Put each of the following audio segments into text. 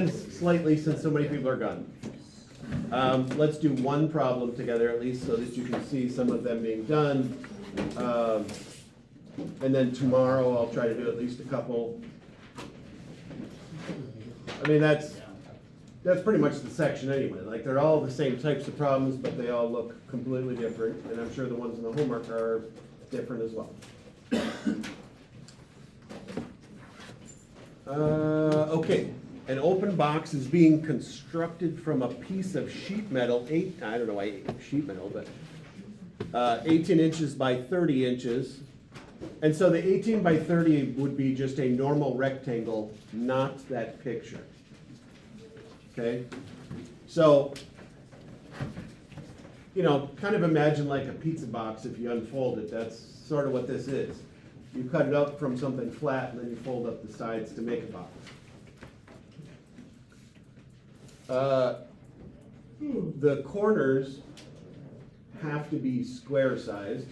Slightly since so many people are gone. Let's do one problem together at least so that you can see some of them being done. And then tomorrow I'll try to do at least a couple. I mean, that's pretty much the section anyway. Like, they're all the same types of problems, but they all look completely different. And I'm sure the ones in the homework are different as well. Okay. An open box is being constructed from a piece of sheet metal, I don't know why sheet metal, but 18 inches by 30 inches. And so the 18 by 30 would be just a normal rectangle, not that picture. Okay? So, you know, kind of imagine like a pizza box if you unfold it. That's sort of what this is. You cut it up from something flat and then you fold up the sides to make a box. The corners have to be square sized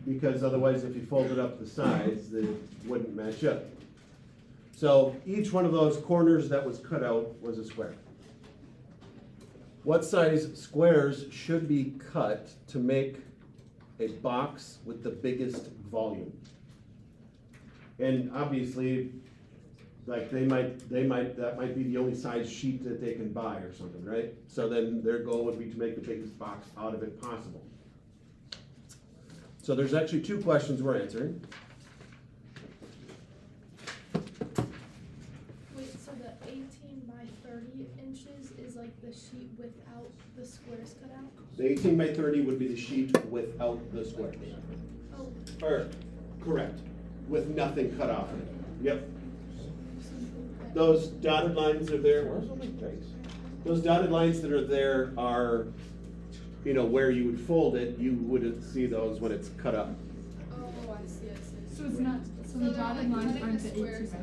because otherwise if you folded up the sides, they wouldn't match up. So each one of those corners that was cut out was a square. What size squares should be cut to make a box with the biggest volume? And obviously, like that might be the only size sheet that they can buy or something, right? So then their goal would be to make the biggest box out of it possible. So there's actually two questions we're answering. Wait, so the 18 by 30 inches is like the sheet without the squares cut out? The 18 by 30 would be the sheet without the squares. Oh, Or, correct, with nothing cut off of it. Yep. Those dotted lines are there. Where's all my dice? Those dotted lines that are there are, you know, where you would fold it. You wouldn't see those when it's cut up. oh, I see. So it's not, so the dotted lines aren't the 18 by.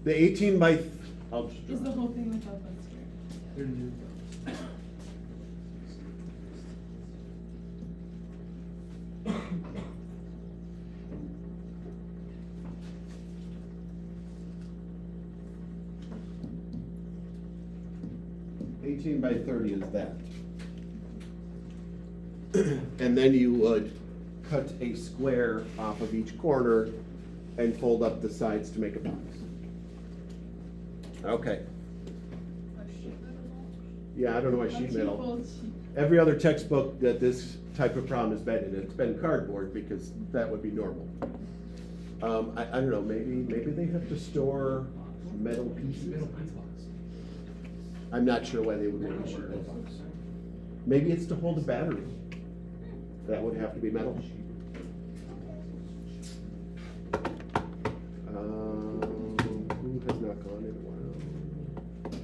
The 18 by, I'll just draw Is the it. whole thing without that square? 18 by 30 is that. And then you would cut a square off of each corner and fold up the sides to make a box. Okay. Yeah, I don't know why sheet metal. Every other textbook that this type of problem has been in, it's been cardboard because that would be normal. I don't know, maybe they have to store metal pieces. I'm not sure why they would make a sheet metal box. Maybe it's to hold a battery. That would have to be metal. Who has not gone in a while?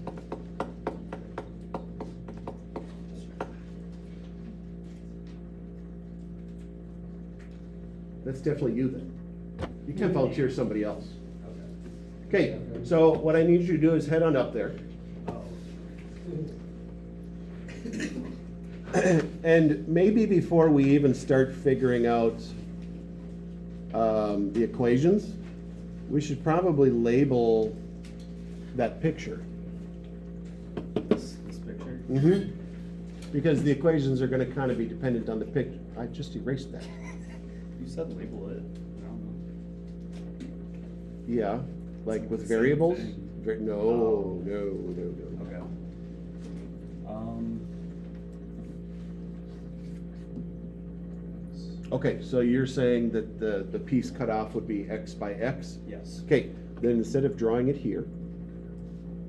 That's definitely you then. You can volunteer somebody else. Okay, so what I need you to do is head on up there. And maybe before we even start figuring out the equations, we should probably label that picture. This picture? Mm-hmm. Because the equations are gonna kind of be dependent on the picture. I just erased that. You said label it. I don't know. Yeah, like with It's the same variables? thing. No, Oh. no. Okay. Okay, so you're saying that the piece cut off would be X by X? Yes. Okay, then instead of drawing it here,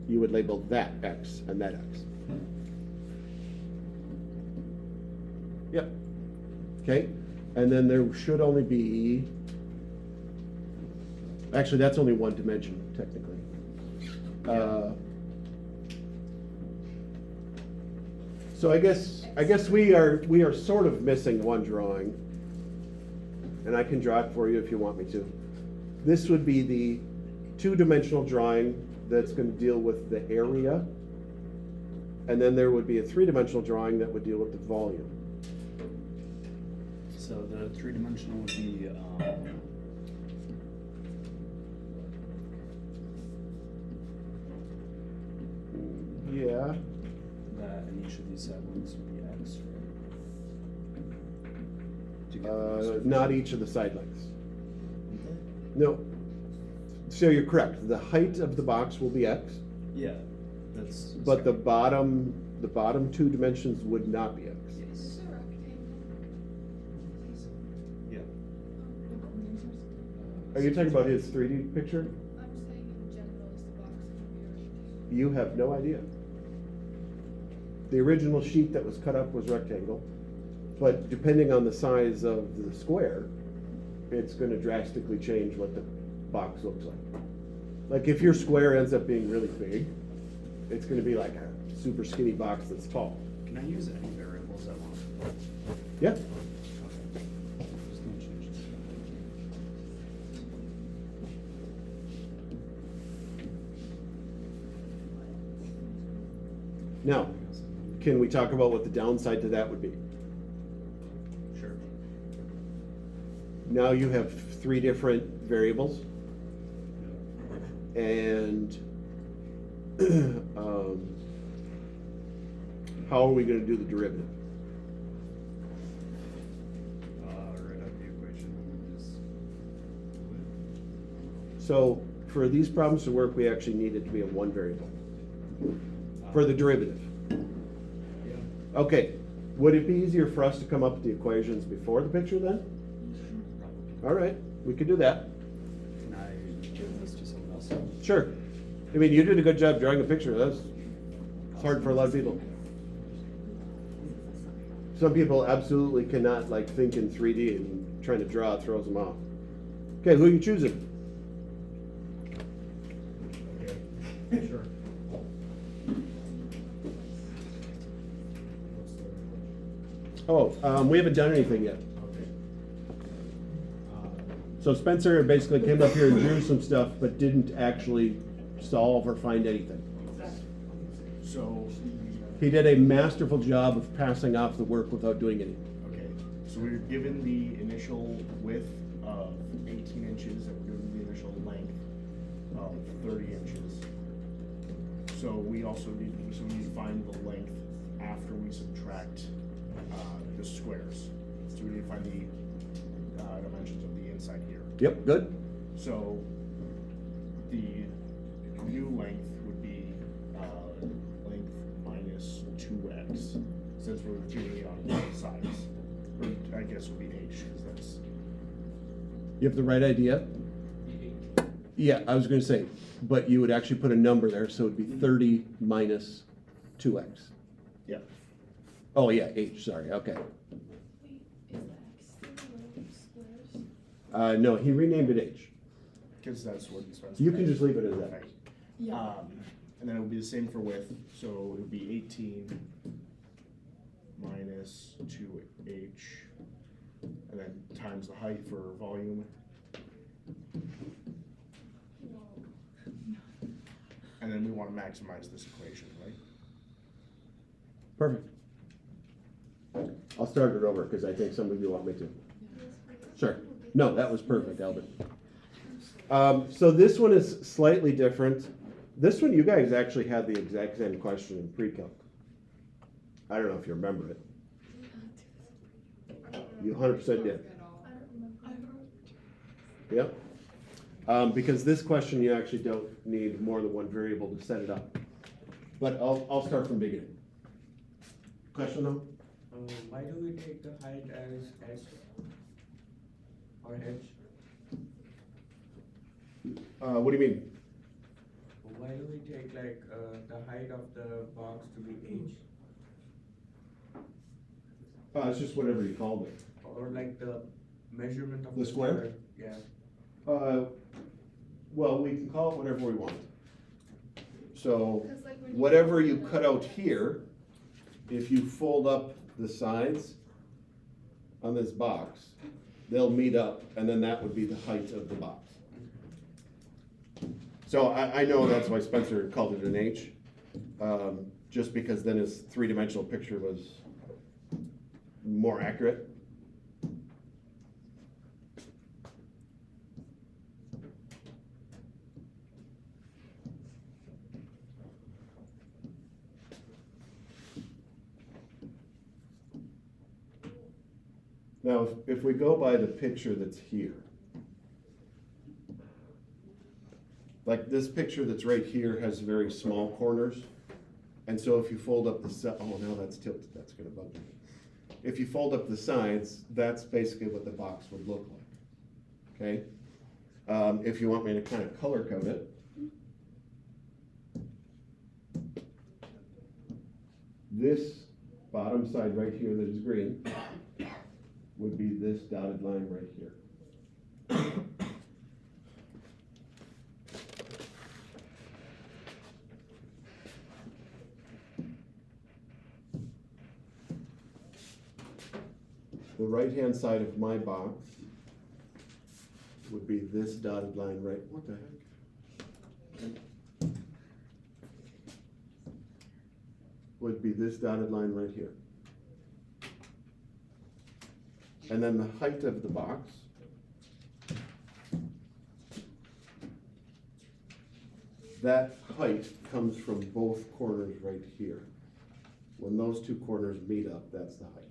you would label that X and that X. Yep. Okay, and then there should only be, actually, that's only one dimension, technically. So I guess we are sort of missing one drawing. And I can draw it for you if you want me to. This would be the two-dimensional drawing that's going to deal with the area. And then there would be a three-dimensional drawing that would deal with the volume. So the three-dimensional would be, Yeah, That and each of these sidelines would be X, right? Do you get the not each of the side lengths. No. So you're correct, the height of the box will be X, Yeah, that's. but the bottom two dimensions would not be X. Is Yes. this a rectangle? Yeah. Are you talking about his 3D picture? I'm saying in general, is the box gonna be a rectangle? You have no idea. The original sheet that was cut up was rectangle, but depending on the size of the square, it's gonna drastically change what the box looks like. Like if your square ends up being really big, it's gonna be like a super skinny box that's tall. Can I use any variables I want? Yeah, Okay. Just gonna change this. now, can we talk about what the downside to that would be? Sure. Now you have 3 different variables, and how are we gonna do the derivative? Write out the equation and just. So for these problems to work, we actually need it to be a 1 variable for the derivative. Yeah. Okay, would it be easier for us to come up with the equations before the picture then? Probably. All right, we could do that. Can I give this to someone else? Sure. I mean, you did a good job drawing a picture. It's hard for a lot of people. Some people absolutely cannot like think in 3D, and trying to draw it throws them off. Okay, who are you choosing? Sure. Oh, we haven't done anything yet. Okay. So Spencer basically came up here and drew some stuff, but didn't actually solve or find anything. So, He did a masterful job of passing off the work without doing anything. okay, so we were given the initial width of 18 inches, and we're given the initial length of 30 inches. So we also need to find the length after we subtract the squares. So we need to find the dimensions of the inside here. Yep, good. So the new length would be length minus 2x, since we're doing it on both sides. Or I guess it would be h, because that's, You have the right idea? Yeah, I was gonna say, but you would actually put a number there, so it'd be 30 minus 2x. yeah. Oh, yeah, h, sorry, okay. Wait, is the X thing one of squares? No, he renamed it h. Because that's what Spencer. You can just leave it as that. Right. Yeah. And then it would be the same for width, so it would be 18 minus 2h, and then times the height for volume. And then we want to maximize this equation, right? Perfect. I'll start it over, because I think some of you want me to. Sure. No, that was perfect, Albert. So this one is slightly different. This one, you guys actually had the exact same question in pre-calc. I don't know if you remember it. You 100% did. I don't remember. Yep. Because this question, you actually don't need more than 1 variable to set it up. But I'll start from beginning. Question though? Why do we take the height as S or H? What do you mean? Why do we take like the height of the box to be H? It's just whatever you called it. Or like the measurement of The square? Yeah. Well, we can call it whatever we want. So, 'Cause, like, when you whatever fold you it cut up- out here, if you fold up the sides on this box, they'll meet up, and then that would be the height of the box. So I know that's why Spencer called it an H, just because then his 3-dimensional picture was more accurate. Now, if we go by the picture that's here, like this picture that's right here has very small corners. And so if you fold up the oh, now that's tilted, that's gonna bug me. If you fold up the sides, that's basically what the box would look like, okay? If you want me to kind of color code it. This bottom side right here that is green would be this dotted line right here. The right-hand side of my box would be this dotted line right, what the heck? Would be this dotted line right here. And then the height of the box that height comes from both corners right here. When those two corners meet up, that's the height.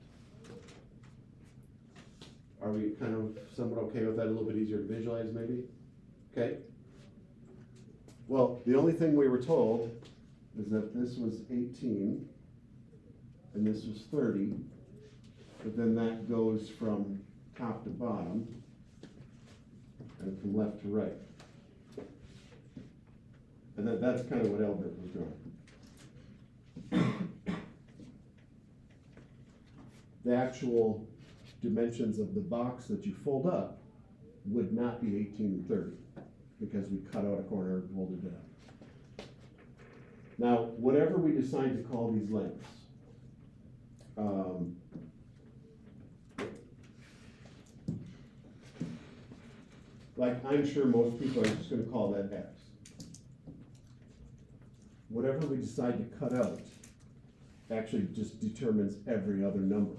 Are we kind of somewhat okay with that? A little bit easier to visualize maybe? Okay? Well, the only thing we were told is that this was 18 and this was 30, but then that goes from top to bottom and from left to right. And that's kind of what Albert was drawing. The actual dimensions of the box that you fold up would not be 18 and 30 because we cut out a corner and folded it up. Now, whatever we decide to call these lengths, like I'm sure most people are just gonna call that X. Whatever we decide to cut out actually just determines every other number.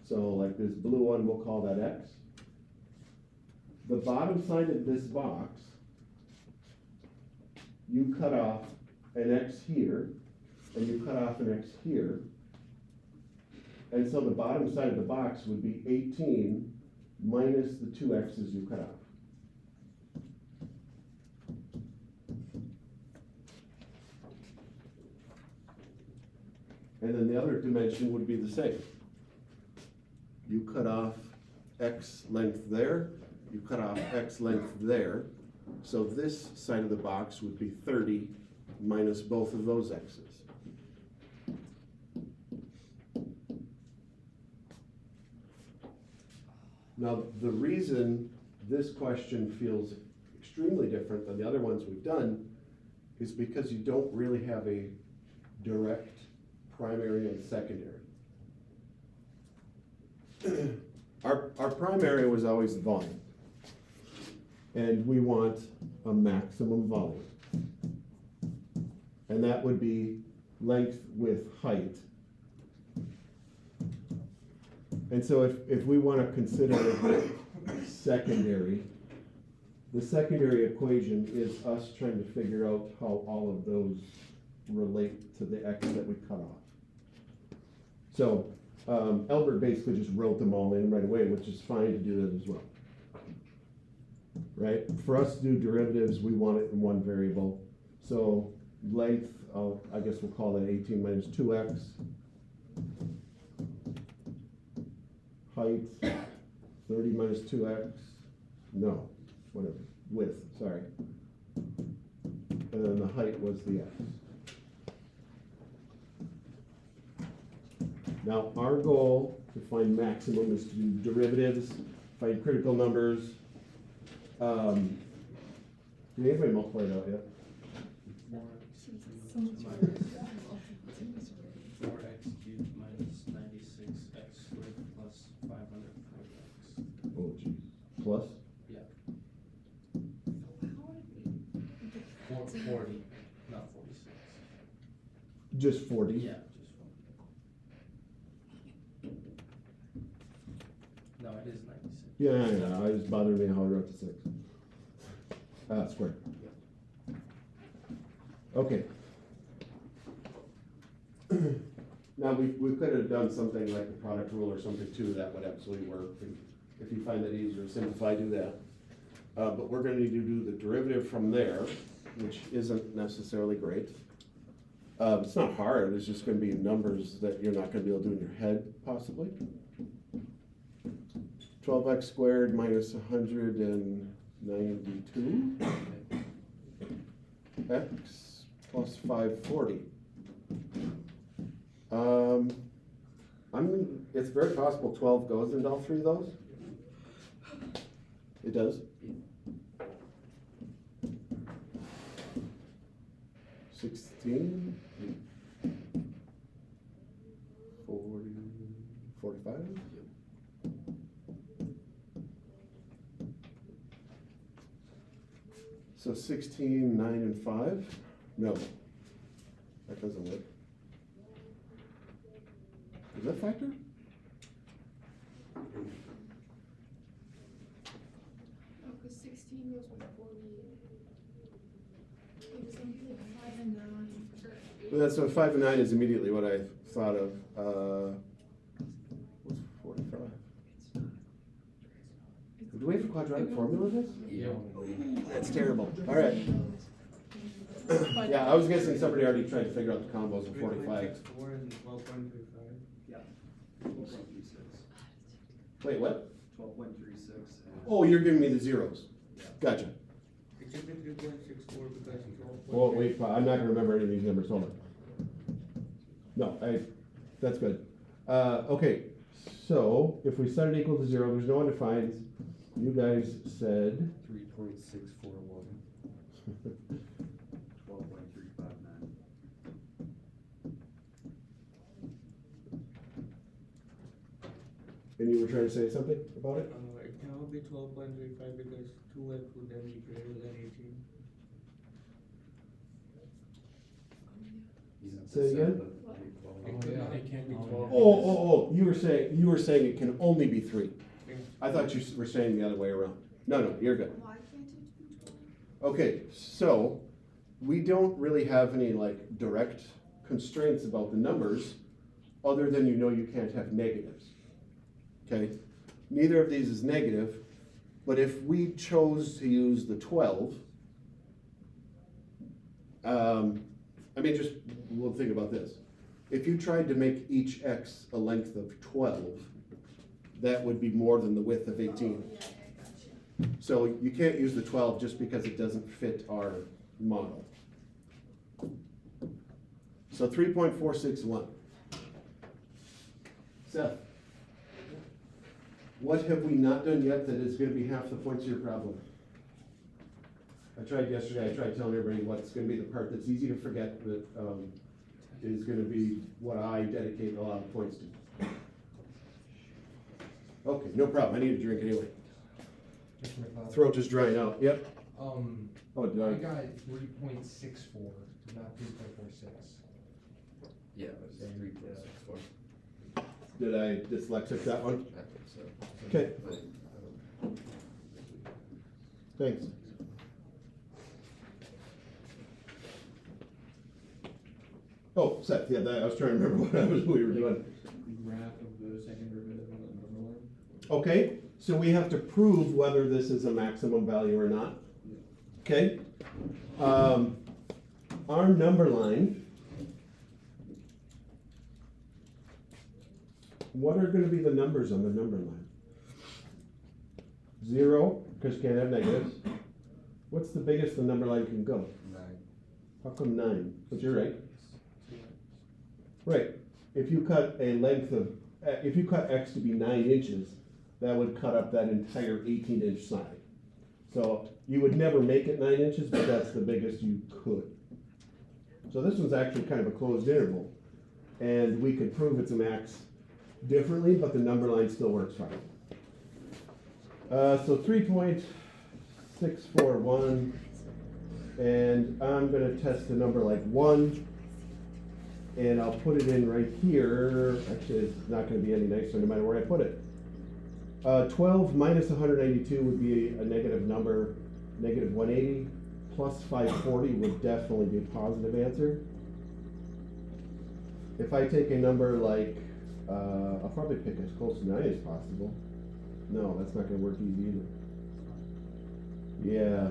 So like this blue one, we'll call that X. The bottom side of this box, you cut off an X here, and you cut off an X here. And so the bottom side of the box would be 18 minus the two X's you cut off. And then the other dimension would be the same. You cut off X length there, you cut off X length there. So this side of the box would be 30 minus both of those X's. Now, the reason this question feels extremely different than the other ones we've done is because you don't really have a direct primary and secondary. Our primary was always the volume. And we want a maximum volume. And that would be length with height. And so if we want to consider secondary, the secondary equation is us trying to figure out how all of those relate to the X that we cut off. So Albert basically just wrote them all in right away, which is fine to do that as well. Right? For us to do derivatives, we want it in one variable. So length, I guess we'll call that 18 minus 2x. Height, 30 minus 2x. No, whatever. Width, sorry. And then the height was the x. Now, our goal to find maximum is to do derivatives, find critical numbers. Did anybody multiply it out yet? 4x cubed minus 96x squared plus 540x. Oh, geez. Plus? Yeah. 40, not 46. Just 40? Yeah, just 40. No, it is 96. Yeah, I just bothered me how I wrote the 6. Squared. Okay. Now, we could have done something like the product rule or something too, that would absolutely work, and if you find that easier to simplify, do that. But we're gonna need to do the derivative from there, which isn't necessarily great. It's not hard, it's just gonna be numbers that you're not gonna be able to do in your head, possibly. 12x squared minus 192, x plus 540. It's very possible 12 goes into all three of those. It does? 16, 40, 45? So 16, 9, and 5? No, that doesn't work. Is that factor? Oh, cause 16 goes with 40. It was gonna be like 5 and 9 for eight. Well, that's, so 5 and 9 is immediately what I thought of. What's 45? Do we have a quadratic formula of this? Yeah. That's terrible. All right. Yeah, I was guessing somebody already tried to figure out the combos of 45. 3.64 and 12.35. Yeah. 12.36. Wait, what? 12.36. Oh, you're giving me the zeros. Gotcha. It should be 3.64 because it's all. Well, wait, I'm not gonna remember any of these numbers, hold on. No, that's good. Okay, so if we set it equal to 0, there's no undefined. You guys said 3.641. 12.359. and you were trying to say something about it? It cannot be 12.35 because 2x would then be greater than 18. Say it again? It can't be 12. Oh, you were saying it can only be 3. Yeah. I thought you were saying the other way around. No, you're good. Why can't it be 12? Okay, so we don't really have any like direct constraints about the numbers, other than you know you can't have negatives. Okay, neither of these is negative, but if we chose to use the 12, we'll think about this. If you tried to make each x a length of 12, that would be more than the width of 18. Oh, yeah, gotcha. So you can't use the 12 just because it doesn't fit our model. So 3.461. Seth, what have we not done yet that is gonna be half the points of your problem? I tried yesterday, I tried telling everybody what's gonna be the part that's easy to forget, that is gonna be what I dedicate a lot of points to. Okay, no problem, I need a drink anyway. Throat is drying out, yep. Oh, did I I? got 3.64, not 3.46. Yeah, it was 3.64. Did I dyslexic that one? I think so. Okay. But, Thanks. Oh, Seth, yeah, I was trying to remember what we were doing. graph of the second derivative on the number line. Okay, so we have to prove whether this is a maximum value or not. Okay? Our number line, what are gonna be the numbers on the number line? 0, because you can't have negatives. What's the biggest the number line can go? 9. How come 9? But you're right. Right, if you cut a length of, if you cut x to be 9 inches, that would cut up that entire 18-inch side. So you would never make it 9 inches, but that's the biggest you could. So this one's actually kind of a closed interval, and we could prove it's a max differently, but the number line still works fine. So 3.641, and I'm gonna test a number like 1. And I'll put it in right here. Actually, it's not gonna be any nicer no matter where I put it. 12 minus 192 would be a negative number. Negative 180 plus 540 would definitely be a positive answer. if I take a number like, I'll probably pick as close to 9 as possible. No, that's not gonna work easy either. Yeah,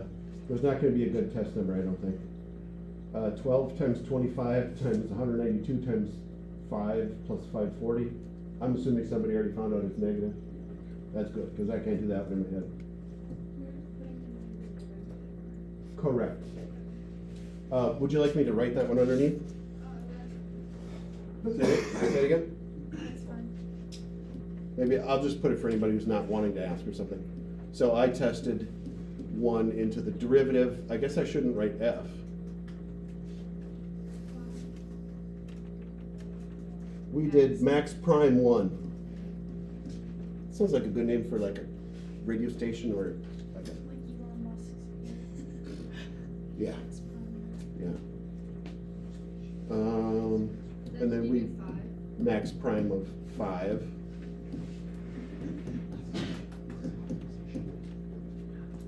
there's not gonna be a good test number, I don't think. 12 times 25 times 192 times 5 plus 540. I'm assuming somebody already found out it's negative. That's good, because I can't do that in my head. Correct. Would you like me to write that one underneath? Say it again? That's fine. Maybe I'll just put it for anybody who's not wanting to ask or something. So I tested 1 into the derivative. I guess I shouldn't write F. We did max prime 1. Sounds like a good name for like a radio station or like a, Like Elon Musk's. yeah, Max Prime. yeah. And then we max prime of 5.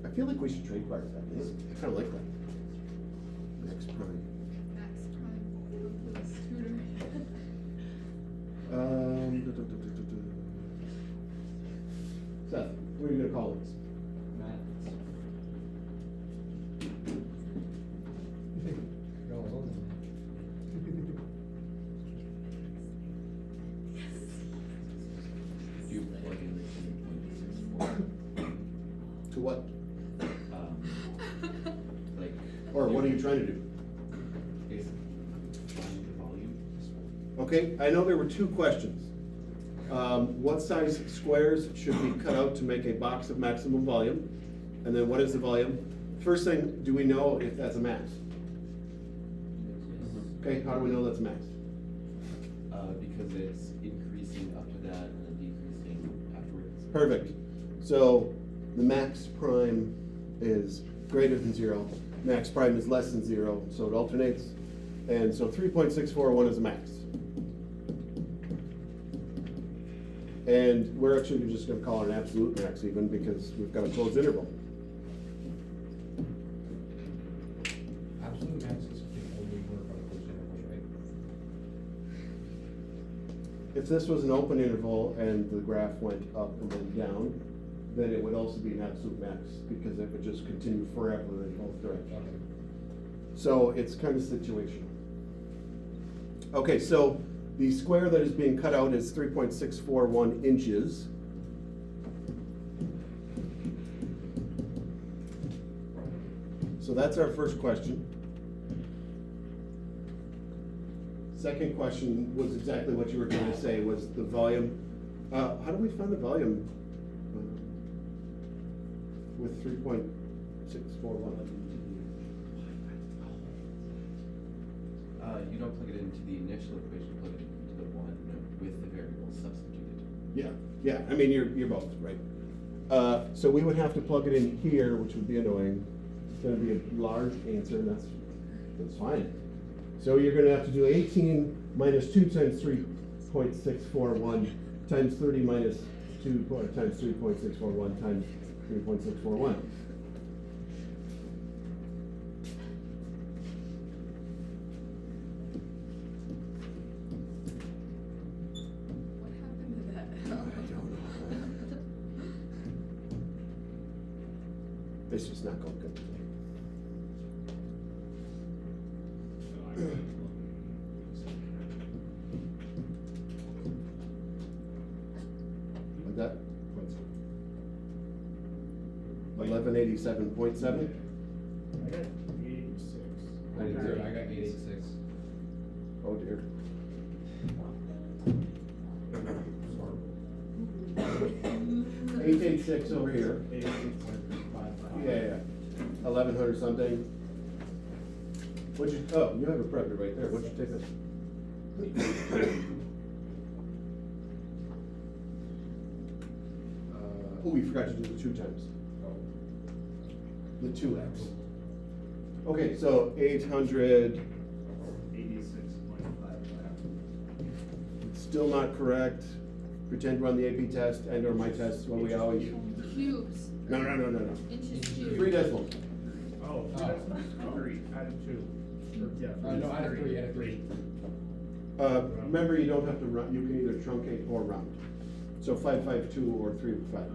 I feel like we should trademark that. I kind of like that. Max prime. Max Prime. The scooter. Seth, what are you gonna call this? You plug in the 3.64, To what? like, Or what are you trying to do? basically, find the volume. Okay, I know there were 2 questions. What size squares should be cut out to make a box of maximum volume? And then what is the volume? First thing, do we know if that's a max? Okay, how do we know that's a max? Because it's increasing up to that and then decreasing afterwards. Perfect. So the max prime is greater than 0, max prime is less than 0, so it alternates. And so 3.641 is a max. And we're actually just gonna call it an absolute max even because we've got a closed interval. Absolute max is can only work on closed intervals, right? If this was an open interval and the graph went up and then down, then it would also be an absolute max because it would just continue forever in both directions. Okay. So it's kind of situational. Okay, so the square that is being cut out is 3.641 inches. So that's our first question. Second question was exactly what you were going to say, was the volume. How do we find the volume with 3.641? You don't plug it into the initial equation, you plug it into the one with the variable substituted. Yeah, I mean, you're both, right? So we would have to plug it in here, which would be annoying. It's gonna be a large answer, and that's fine. So you're gonna have to do 18 minus 2 times 3.641 times 30 minus 2 times 3.641 times 3.641. What happened to that? It's just not going good today. Like that? 1187.7? I got 86. I did too. I got 886. Oh dear. 886 over here. 86.55. Yeah. 1100 something. What'd you, oh, you have a prep right there. What'd you take this? Oh, we forgot to do the 2 times. The 2x. Okay, so 800, 86.55. still not correct. Pretend we're on the AP test and or my test, what we always. Cubes. No. Inches 3 cubed. decimals. Oh, Oh. 3 out of 2. Yeah. No, I have 3, I have 3. Remember, you don't have to run, you can either truncate or round. So 552 or 305.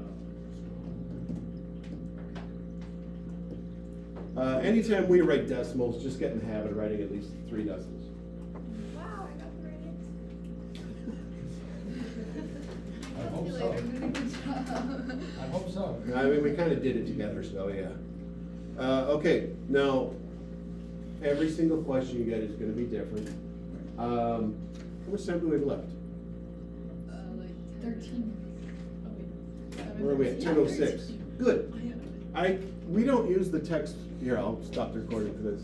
Anytime we write decimals, just get in the habit of writing at least 3 decimals. Wow, I got the right answer. I hope so. I hope so. I mean, we kinda did it together, so yeah. Okay, now, every single question you get is gonna be different. How much time do we have left? Like 13. Where are we at? 10:06. Good. We don't use the text, here, I'll stop the recording for this.